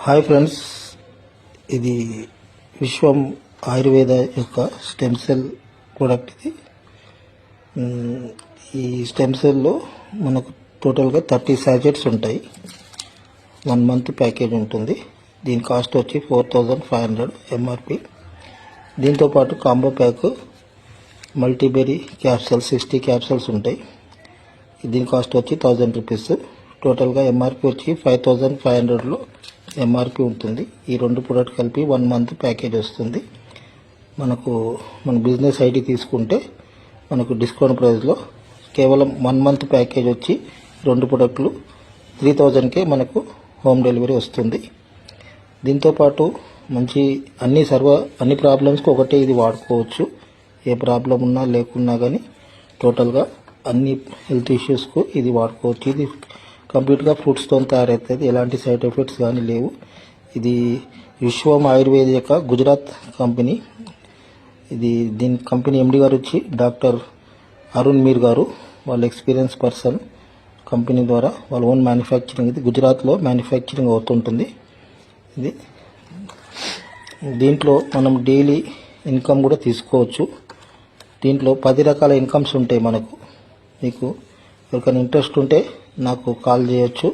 Hi friends, ఇది విశ్వం ఆయుర్వేద యొక్క stem cell product. ఇది ఈ స్టెమ్ సెల్లో మనకు టోటల్గా 30 సాచెట్స్ ఉంటాయి. 1 మంత్ ప్యాకేజ్ ఉంటుంది. దీని కాస్ట్ వచ్చి 4500 ఎంఆర్పి. దీంతోపాటు కాంబో ప్యాక్ మల్టీబెర్రీ క్యాప్సూల్స్ 60 క్యాప్సూల్స్ ఉంటాయి. దీని కాస్ట్ వచ్చి 1000 రూపీస్. టోటల్గా ఎంఆర్పి వచ్చి 5500లో ఎంఆర్పి ఉంటుంది. ఈ 2 ప్రోడక్ట్ కలిపి 1 మంత్ ప్యాకేజ్ వస్తుంది. మన బిజినెస్ ఐడి తీసుకుంటే మనకు డిస్కౌంట్ ప్రైస్లో కేవలం 1 మంత్ ప్యాకేజ్ వచ్చి 2 ప్రోడక్ట్లు 3000కే మనకు హోమ్ డెలివరీ వస్తుంది. దీంతోపాటు మంచి అన్ని ప్రాబ్లమ్స్కి ఒకటే ఇది వాడుకోవచ్చు. ఏ ప్రాబ్లం ఉన్నా లేకున్నా కానీ టోటల్గా అన్ని హెల్త్ ఇష్యూస్కు ఇది వాడుకోవచ్చు. ఇది కంప్లీట్గా ఫ్రూట్స్తో తయారవుతుంది. ఎలాంటి సైడ్ ఎఫెక్ట్స్ కానీ లేవు. ఇది విశ్వం ఆయుర్వేద యొక్క గుజరాత్ కంపెనీ. దీని కంపెనీ ఎండి గారు వచ్చి డాక్టర్ అరుణ్ మీర్ గారు. వాళ్ళ ఎక్స్పీరియన్స్ పర్సన్. కంపెనీ ద్వారా వాళ్ళ ఓన్ మ్యానుఫ్యాక్చరింగ్. ఇది గుజరాత్లో మ్యానుఫ్యాక్చరింగ్ అవుతుంటుంది. దీంట్లో మనం డైలీ ఇన్కమ్ కూడా తీసుకోవచ్చు. దీంట్లో 10 రకాల ఇన్కమ్స్ ఉంటాయి. మీకు ఎవరికైనా ఇంట్రెస్ట్ ఉంటే నాకు కాల్ చేయొచ్చు.